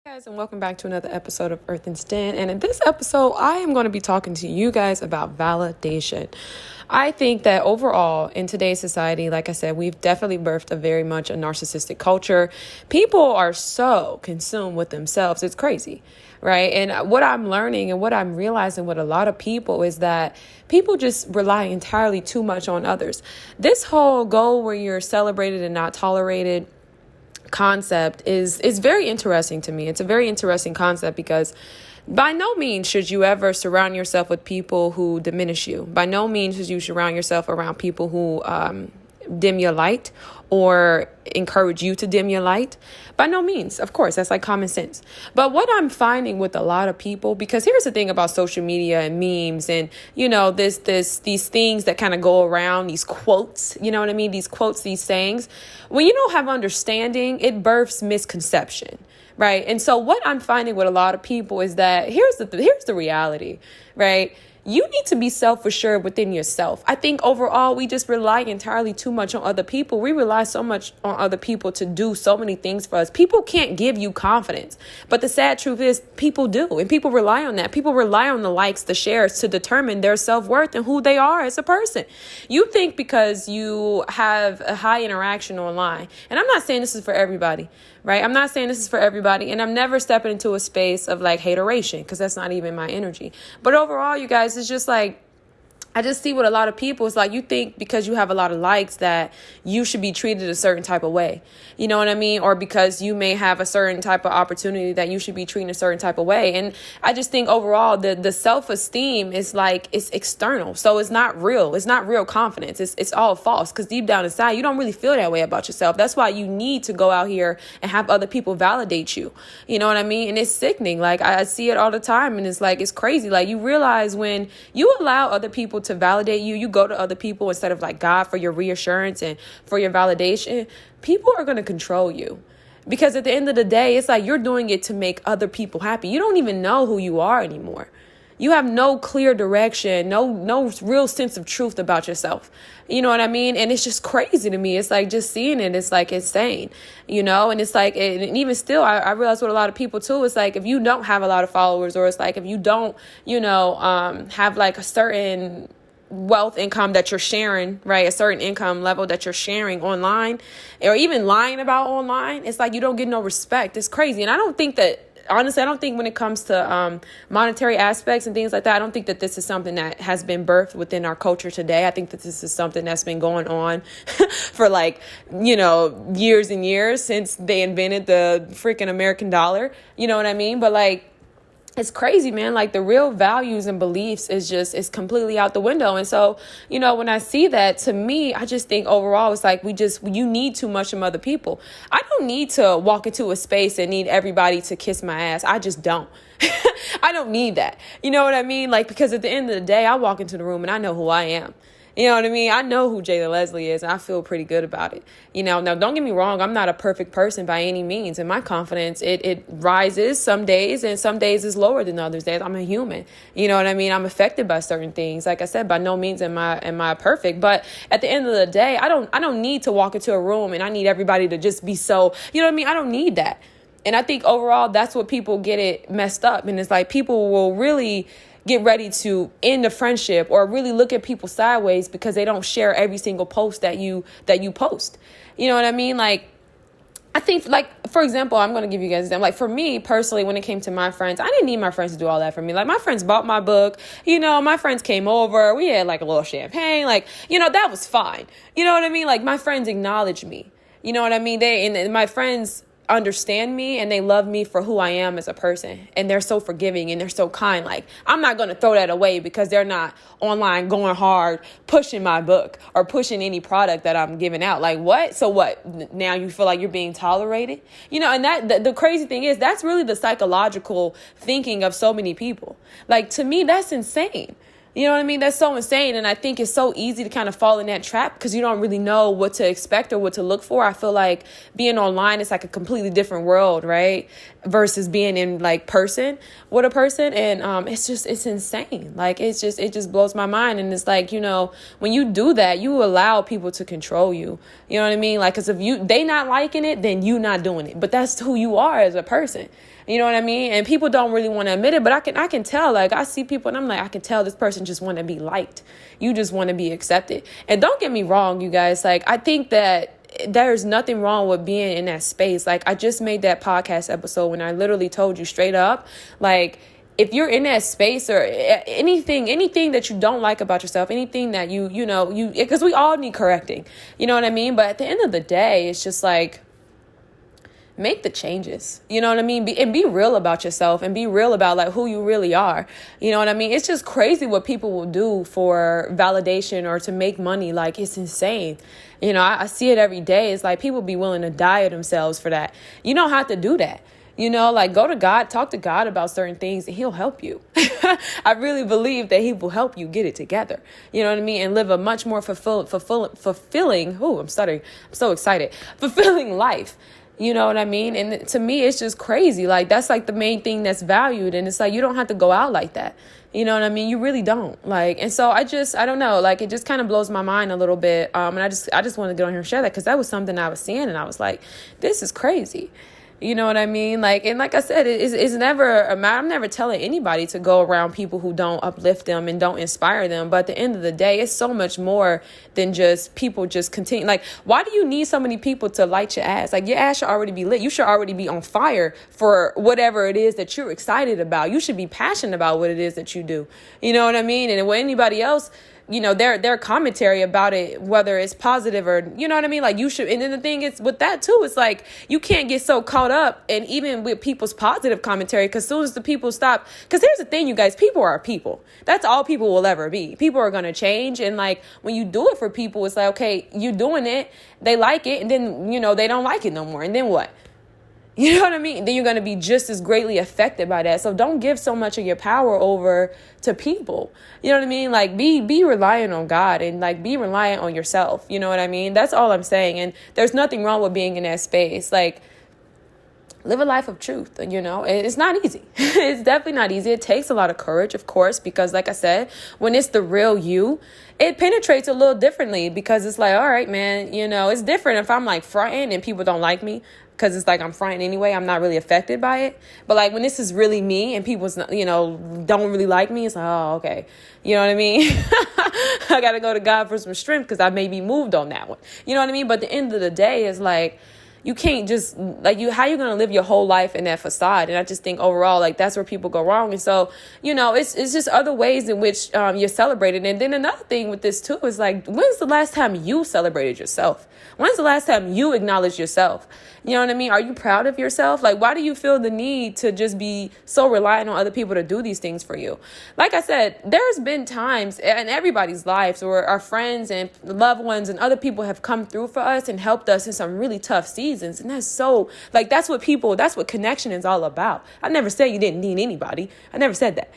Guys, and welcome back to another episode of Earth and Stand. And in this episode, I am going to be talking to you guys about validation. I think that overall in today's society, like I said, we've definitely birthed a very much a narcissistic culture. People are so consumed with themselves. It's crazy, right? And what I'm learning and what I'm realizing with a lot of people is that people just rely entirely too much on others. This whole goal where you're celebrated and not tolerated concept is very interesting to me. It's a very interesting concept because by no means should you ever surround yourself with people who diminish you. By no means should you surround yourself around people who dim your light or encourage you to dim your light. By no means. Of course, that's like common sense. But what I'm finding with a lot of people, because here's the thing about social media and memes and, these things that kind of go around, these quotes, you know what I mean? These quotes, these sayings. When you don't have understanding, it births misconception, right? And so what I'm finding with a lot of people is that here's the reality, right? You need to be self-assured within yourself. I think overall, we just rely entirely too much on other people. We rely so much on other people to do so many things for us. People can't give you confidence. But the sad truth is people do. And people rely on that. People rely on the likes, the shares to determine their self-worth and who they are as a person. You think because you have a high interaction online, and I'm not saying this is for everybody, right? I'm not saying this is for everybody. And I'm never stepping into a space of like hateration because that's not even my energy. But overall, you guys, it's just like, I just see with a lot of people, it's like you think because you have a lot of likes that you should be treated a certain type of way. You know what I mean? Or because you may have a certain type of opportunity that you should be treated a certain type of way. And I just think overall the self-esteem is like, it's external. So it's not real. It's not real confidence. It's all false because deep down inside, you don't really feel that way about yourself. That's why you need to go out here and have other people validate you. You know what I mean? And it's sickening. Like I see it all the time and it's like, it's crazy. Like you realize when you allow other people to validate you, you go to other people instead of like God for your reassurance and for your validation, people are going to control you. Because at the end of the day, it's like you're doing it to make other people happy. You don't even know who you are anymore. You have no clear direction, no real sense of truth about yourself. You know what I mean? And it's just crazy to me. It's like just seeing it, it's like insane, and it's like, and even still, I realize with a lot of people too, it's like if you don't have a lot of followers or it's like if you don't, have like a certain wealth income that you're sharing, right? A certain income level that you're sharing online or even lying about online. It's like you don't get no respect. It's crazy. And I don't think that, honestly, I don't think when it comes to monetary aspects and things like that, I don't think that this is something that has been birthed within our culture today. I think that this is something that's been going on for like, years and years since they invented the freaking American dollar. You know what I mean? But like, it's crazy, man. Like the real values and beliefs is completely out the window. And so, when I see that, to me, I just think overall, it's like you need too much from other people. I don't need to walk into a space and need everybody to kiss my ass. I just don't. I don't need that. You know what I mean? Like, because at the end of the day, I walk into the room and I know who I am. You know what I mean? I know who Jada Leslie is, and I feel pretty good about it. Now don't get me wrong. I'm not a perfect person by any means. And my confidence, it rises some days and some days is lower than others days. I'm a human. You know what I mean? I'm affected by certain things. Like I said, by no means am I perfect. But at the end of the day, I don't need to walk into a room and I need everybody to just be so, you know what I mean? I don't need that. And I think overall, that's what people get it messed up. And it's like people will really get ready to end a friendship or really look at people sideways because they don't share every single post that you post. You know what I mean? Like, I think, like, for example, I'm going to give you guys an example. Like, for me personally, when it came to my friends, I didn't need my friends to do all that for me. Like, my friends bought my book. My friends came over. We had, like, a little champagne. Like, that was fine. You know what I mean? Like, my friends acknowledged me. You know what I mean? And my friends understand me and they love me for who I am as a person. And they're so forgiving and they're so kind. Like, I'm not going to throw that away because they're not online going hard, pushing my book or pushing any product that I'm giving out. Like, what? So what? Now you feel like you're being tolerated? And that the crazy thing is that's really the psychological thinking of so many people. Like, to me, that's insane. You know what I mean? That's so insane. And I think it's so easy to kind of fall in that trap because you don't really know what to expect or what to look for. I feel like being online is like a completely different world, right? Versus being in like person with a person. And it's insane. Like, it just blows my mind. And it's like, when you do that, you allow people to control you. You know what I mean? Like, because if they not liking it, then you not doing it. But that's who you are as a person. You know what I mean? And people don't really want to admit it, but I can tell. Like, I see people and I'm like, I can tell this person just want to be liked. You just want to be accepted. And don't get me wrong, you guys. Like, I think that there's nothing wrong with being in that space. Like, I just made that podcast episode when I literally told you straight up, like, if you're in that space or anything that you don't like about yourself, anything that you because we all need correcting, you know what I mean? But at the end of the day, it's just like, make the changes, you know what I mean? Be real about yourself and be real about like who you really are. You know what I mean? It's just crazy what people will do for validation or to make money. Like, it's insane. You know, I see it every day. It's like people be willing to die of themselves for that. You don't have to do that. You know, like, go to God, talk to God about certain things and he'll help you. I really believe that he will help you get it together. You know what I mean? And live a much more fulfilling. Oh, I'm stuttering. I'm so excited. Fulfilling life. You know what I mean? And to me, it's just crazy. Like, that's like the main thing that's valued. And it's like, you don't have to go out like that. You know what I mean? You really don't. Like, and so I don't know, like, it just kind of blows my mind a little bit. And I just want to get on here and share that because that was something I was seeing and I was like, this is crazy. You know what I mean? Like, and like I said, it's never a matter. I'm never telling anybody to go around people who don't uplift them and don't inspire them. But at the end of the day, it's so much more than just people just continue. Like, why do you need so many people to light your ass? Like, your ass should already be lit. You should already be on fire for whatever it is that you're excited about. You should be passionate about what it is that you do. You know what I mean? And when anybody else, you know, their commentary about it, whether it's positive or, you know what I mean? Like, you should. And then the thing is with that too, it's like, you can't get so caught up and even with people's positive commentary, because as soon as the people stop, because here's the thing, you guys, people are people. That's all people will ever be. People are going to change. And like, when you do it for people, it's like, okay, you're doing it. They like it. And then, you know, they don't like it no more. And then what? You know what I mean? Then you're going to be just as greatly affected by that. So don't give so much of your power over to people. You know what I mean? Like, be reliant on God and like be reliant on yourself. You know what I mean? That's all I'm saying. And there's nothing wrong with being in that space. Like, live a life of truth. You know, it's not easy. It's definitely not easy. It takes a lot of courage, of course, because like I said, when it's the real you, it penetrates a little differently because it's like, all right, man, you know, it's different if I'm like fronting and people don't like me. Because it's like I'm fronting anyway. I'm not really affected by it. But like when this is really me and people's, you know, don't really like me, it's like, oh, okay. You know what I mean? I got to go to God for some strength because I may be moved on that one. You know what I mean? But at the end of the day, it's like, you can't just like how you going to live your whole life in that facade. And I just think overall, like that's where people go wrong. And so, you know, it's just other ways in which you're celebrated. And then another thing with this too is like, when's the last time you celebrated yourself? When's the last time you acknowledged yourself? You know what I mean? Are you proud of yourself? Like, why do you feel the need to just be so reliant on other people to do these things for you? Like I said, there's been times in everybody's lives where our friends and loved ones and other people have come through for us and helped us in some really tough seasons. And that's so, like, that's what connection is all about. I never said you didn't need anybody. I never said that.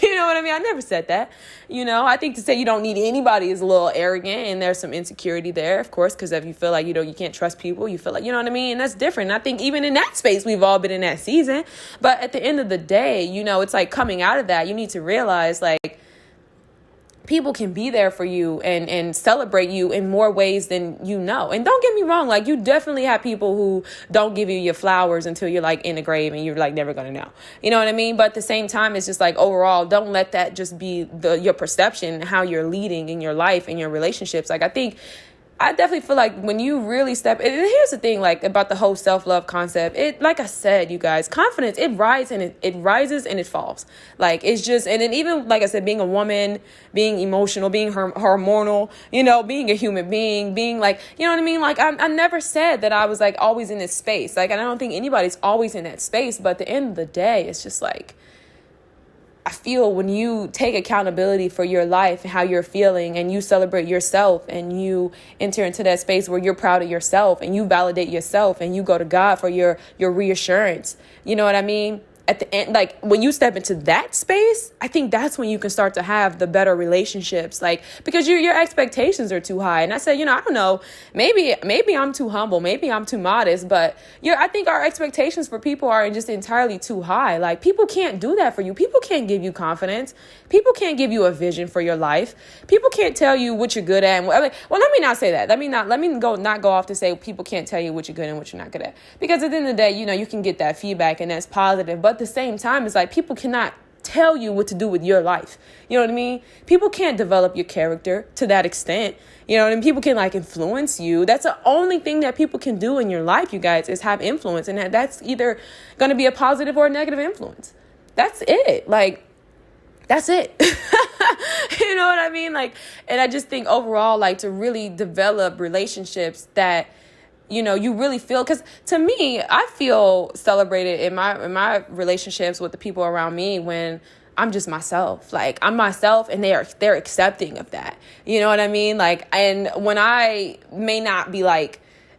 You know what I mean? I never said that. You know, I think to say you don't need anybody is a little arrogant, and there's some insecurity there, of course, because if you feel like, you know, you can't trust people, you feel like, you know what I mean? And that's different. And I think even in that space, we've all been in that season. But at the end of the day, you know, it's like coming out of that, you need to realize like, people can be there for you and celebrate you in more ways than you know. And don't get me wrong, like you definitely have people who don't give you your flowers until you're like in the grave and you're like never gonna know. You know what I mean? But at the same time, it's just like overall, don't let that just be your perception, how you're leading in your life and your relationships. Like I definitely feel like when you really step, and here's the thing, like about the whole self-love concept, it, like I said, you guys, confidence, it rises and it falls. Like it's just, and then even like I said, being a woman, being emotional, being hormonal, you know, being a human being like, you know what I mean? Like I never said that I was like always in this space. Like, and I don't think anybody's always in that space, but at the end of the day, it's just like, I feel when you take accountability for your life and how you're feeling and you celebrate yourself and you enter into that space where you're proud of yourself and you validate yourself and you go to God for your reassurance. You know what I mean? at the end, like when you step into that space, I think that's when you can start to have the better relationships, like, because your expectations are too high. And I said, I don't know, maybe I'm too humble, maybe I'm too modest, but I think our expectations for people are just entirely too high. Like, people can't do that for you. People can't give you confidence. People can't give you a vision for your life. People can't tell you what you're good at. Well, let me not say that. Let me not go off to say people can't tell you what you're good and what you're not good at. Because at the end of the day, you can get that feedback and that's positive. But at the same time, it's like people cannot tell you what to do with your life. You know what I mean? People can't develop your character to that extent. You know what I mean? People can influence you. That's the only thing that people can do in your life, you guys, is have influence. And that's either going to be a positive or a negative influence. That's it. That's it. You know what I mean? And I just think overall, to really develop relationships that, you really feel, because to me, I feel celebrated in my relationships with the people around me when I'm just myself. I'm myself and they're accepting of that. You know what I mean? And when I may not be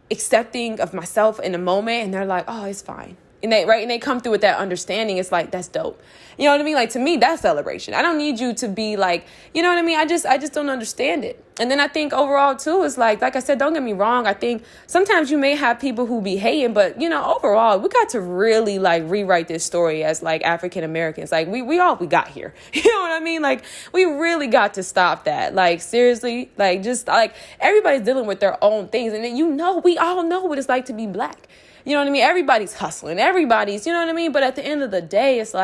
accepting of myself in a moment and they're like, oh, it's fine. And they come through with that understanding. It's that's dope. You know what I mean? To me, that's celebration. I don't need you to be you know what I mean? I just don't understand it. And then I think overall too, is like I said, don't get me wrong. I think sometimes you may have people who be hating, but overall, we got to really rewrite this story as African Americans. We all we got here. You know what I mean? We really got to stop that. Seriously, everybody's dealing with their own things. And then, we all know what it's like to be Black. You know what I mean? Everybody's hustling. Everybody's, you know what I mean? But at the end of the day, it's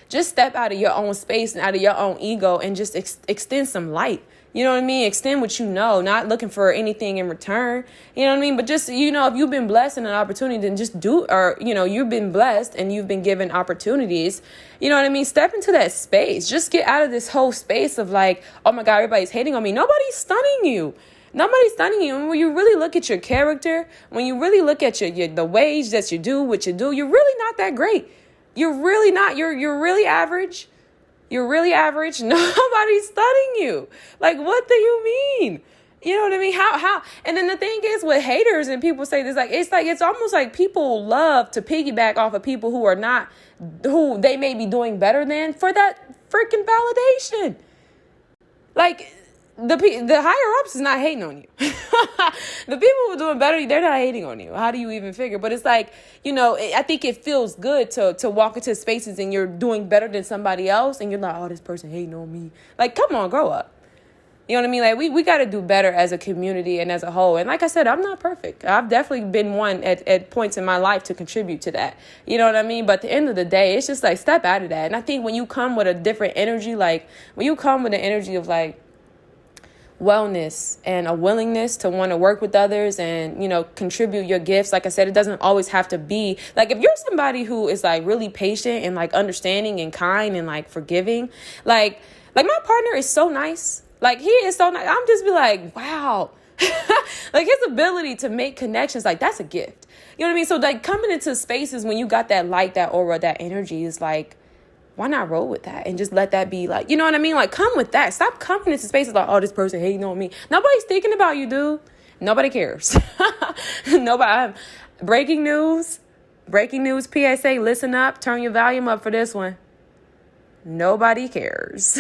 just step out of your own space and out of your own ego and just extend some light. You know what I mean? Extend what you know, not looking for anything in return. You know what I mean? But just, if you've been blessed in an opportunity, then just do, or, you've been blessed and you've been given opportunities. You know what I mean? Step into that space. Just get out of this whole space of oh my God, everybody's hating on me. Nobody's stunning you. Nobody's stunning you. And when you really look at your character, when you really look at the ways that you do what you do, you're really not that great. You're really not. You're really average. You're really average. Nobody's stunning you. What do you mean? You know what I mean? How? And then the thing is with haters and people say this, it's almost like people love to piggyback off of people who they may be doing better than for that freaking validation. The higher ups is not hating on you. The people who are doing better, they're not hating on you. How do you even figure? But it's I think it feels good to walk into spaces and you're doing better than somebody else. And you're like, oh, this person hating on me. Come on, grow up. You know what I mean? We got to do better as a community and as a whole. And like I said, I'm not perfect. I've definitely been one at points in my life to contribute to that. You know what I mean? But at the end of the day, it's just step out of that. And I think when you come with a different energy, when you come with an energy of wellness and a willingness to want to work with others and, contribute your gifts. Like I said, it doesn't always have to be if you're somebody who is really patient and understanding and kind and forgiving, my partner is so nice. He is so nice. I'm just be wow. His ability to make connections, that's a gift. You know what I mean? So coming into spaces when you got that light, that aura, that energy is why not roll with that and just let that be you know what I mean? Come with that. Stop coming into spaces oh, this person hating on me. Nobody's thinking about you, dude. Nobody cares. Nobody. Breaking news, PSA, listen up, turn your volume up for this one. Nobody cares.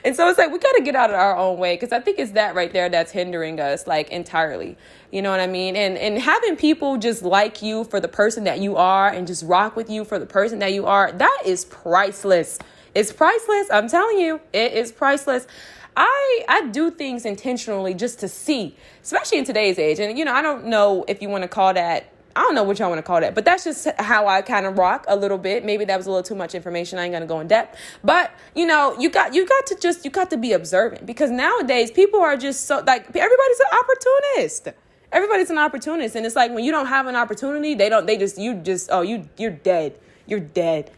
And so it's we got to get out of our own way, because I think it's that right there that's hindering us entirely. You know what I mean? And having people just like you for the person that you are and just rock with you for the person that you are, that is priceless. It's priceless. I'm telling you, it is priceless. I do things intentionally just to see, especially in today's age. And, I don't know if you want to call that, I don't know what y'all want to call that, but that's just how I kind of rock a little bit. Maybe that was a little too much information. I ain't going to go in depth, but you got to be observant, because nowadays people are just so everybody's an opportunist. Everybody's an opportunist. And it's when you don't have an opportunity, you're dead. You're dead.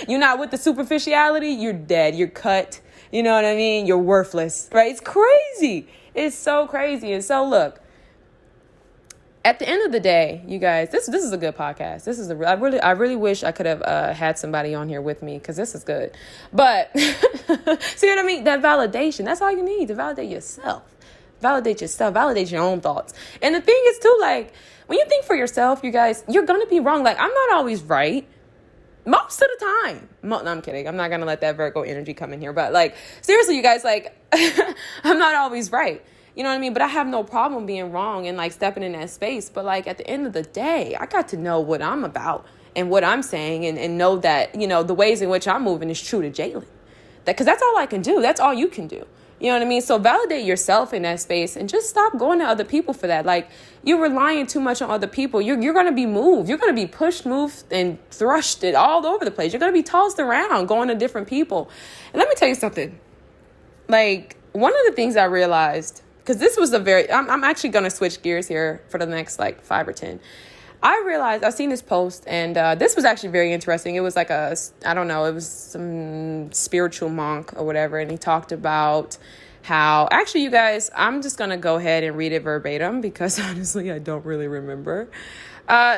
You're not with the superficiality. You're dead. You're cut. You know what I mean? You're worthless, right? It's crazy. It's so crazy. And so look, at the end of the day, you guys, this is a good podcast. I really wish I could have had somebody on here with me, because this is good. But see what I mean? That validation, that's all you need to validate yourself. Validate yourself. Validate your own thoughts. And the thing is too, when you think for yourself, you guys, you're going to be wrong. Like, I'm not always right most of the time. No, I'm kidding. I'm not going to let that Virgo energy come in here. But like, seriously, you guys, like, I'm not always right. You know what I mean? But I have no problem being wrong and like stepping in that space. But like at the end of the day, I got to know what I'm about and what I'm saying and know that, you know, the ways in which I'm moving is true to Jalen. Because that's all I can do. That's all you can do. You know what I mean? So validate yourself in that space and just stop going to other people for that. Like, you're relying too much on other people. You're going to be moved. You're going to be pushed, moved, and thrushed it all over the place. You're going to be tossed around, going to different people. And let me tell you something. Like, one of the things I realized, because this was I'm actually going to switch gears here for the next like 5 or 10. I realized I've seen this post and this was actually very interesting. It was like it was some spiritual monk or whatever. And he talked about how, actually, you guys, I'm just going to go ahead and read it verbatim because honestly, I don't really remember.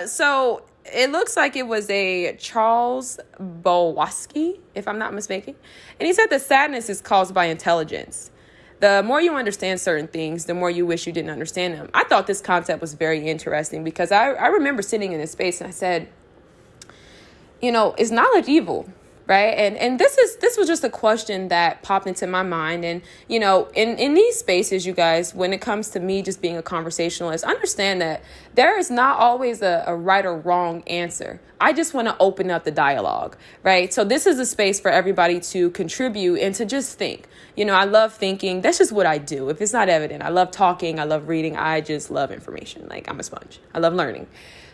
So it looks like it was a Charles Bukowski, if I'm not mistaken. And he said that sadness is caused by intelligence. The more you understand certain things, the more you wish you didn't understand them. I thought this concept was very interesting because I remember sitting in this space and I said, you know, is knowledge evil? Right. And this was just a question that popped into my mind. And, you know, in these spaces, you guys, when it comes to me just being a conversationalist, understand that there is not always a right or wrong answer. I just want to open up the dialogue. Right. So this is a space for everybody to contribute and to just think. You know, I love thinking. That's just what I do. If it's not evident, I love talking. I love reading. I just love information. Like, I'm a sponge. I love learning.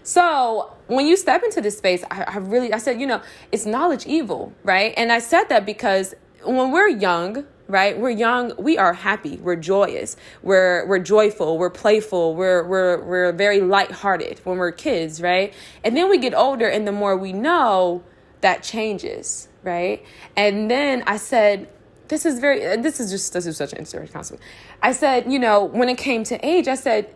So when you step into this space, I said, you know, it's knowledge evil, right? And I said that because when we're young, right? We're young. We are happy. We're joyous. We're joyful. We're playful. We're very lighthearted when we're kids, right? And then we get older, and the more we know, that changes, right? And then I said, this is such an interesting concept. I said, you know, when it came to age, I said,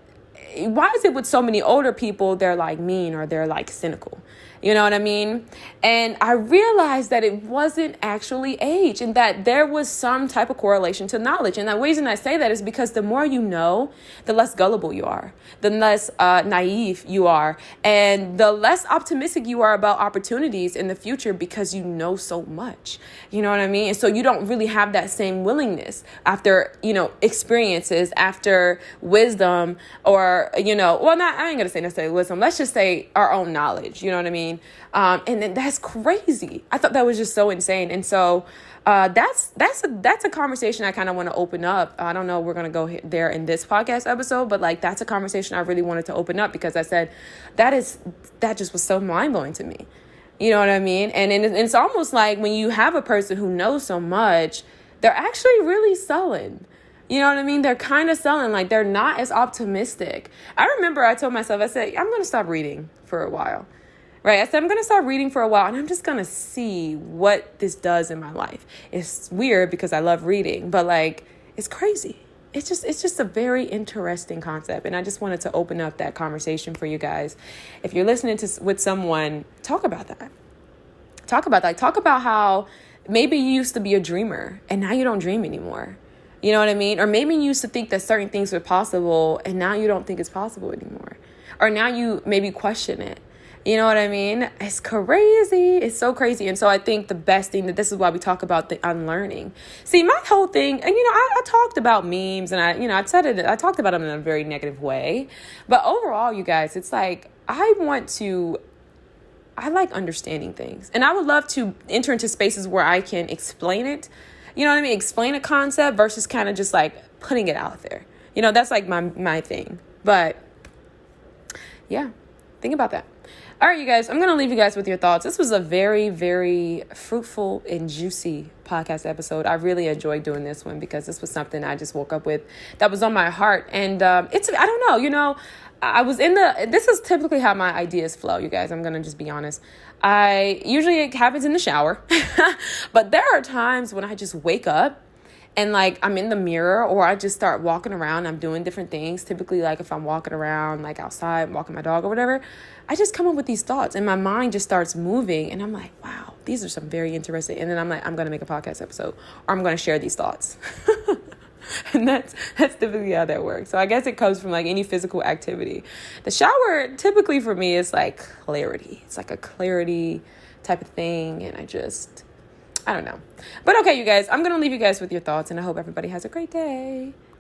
why is it with so many older people, they're like mean or they're like cynical? You know what I mean? And I realized that it wasn't actually age and that there was some type of correlation to knowledge. And the reason I say that is because the more you know, the less gullible you are, the less naive you are, and the less optimistic you are about opportunities in the future because you know so much. You know what I mean? And so you don't really have that same willingness after, you know, experiences, after wisdom, or, you know, well, not, I ain't going to say necessarily wisdom. Let's just say our own knowledge. You know what I mean? And then that's crazy. I thought that was just so insane. And so that's a conversation I kind of want to open up. I don't know, we're going to go there in this podcast episode, but like, that's a conversation I really wanted to open up because I said, that just was so mind blowing to me. You know what I mean? And it's almost like when you have a person who knows so much, they're actually really sullen. You know what I mean? They're kind of sullen, like they're not as optimistic. I remember I told myself, I said, I'm going to stop reading for a while. Right. I said, I'm going to start reading for a while and I'm just going to see what this does in my life. It's weird because I love reading, but like, it's crazy. It's just a very interesting concept. And I just wanted to open up that conversation for you guys. If you're listening with someone, talk about that. Talk about how maybe you used to be a dreamer and now you don't dream anymore. You know what I mean? Or maybe you used to think that certain things were possible and now you don't think it's possible anymore. Or now you maybe question it. You know what I mean? It's crazy. It's so crazy. And so I think the best thing, that this is why we talk about the unlearning. See, my whole thing, and, you know, I talked about memes and I talked about them in a very negative way. But overall, you guys, it's like, I like understanding things. And I would love to enter into spaces where I can explain it. You know what I mean? Explain a concept versus kind of just like putting it out there. You know, that's like my thing. But yeah, think about that. All right, you guys, I'm going to leave you guys with your thoughts. This was a very, very fruitful and juicy podcast episode. I really enjoyed doing this one because this was something I just woke up with that was on my heart. And I don't know, you know, this is typically how my ideas flow, you guys. I'm going to just be honest. Usually it happens in the shower, but there are times when I just wake up and like I'm in the mirror or I just start walking around. I'm doing different things. Typically, like if I'm walking around like outside, walking my dog or whatever, I just come up with these thoughts and my mind just starts moving. And I'm like, wow, these are some very interesting. And then I'm like, I'm going to make a podcast episode or I'm going to share these thoughts. And that's typically how that works. So I guess it comes from like any physical activity. The shower typically for me is like clarity. It's like a clarity type of thing. And I don't know. But okay, you guys, I'm going to leave you guys with your thoughts, and I hope everybody has a great day.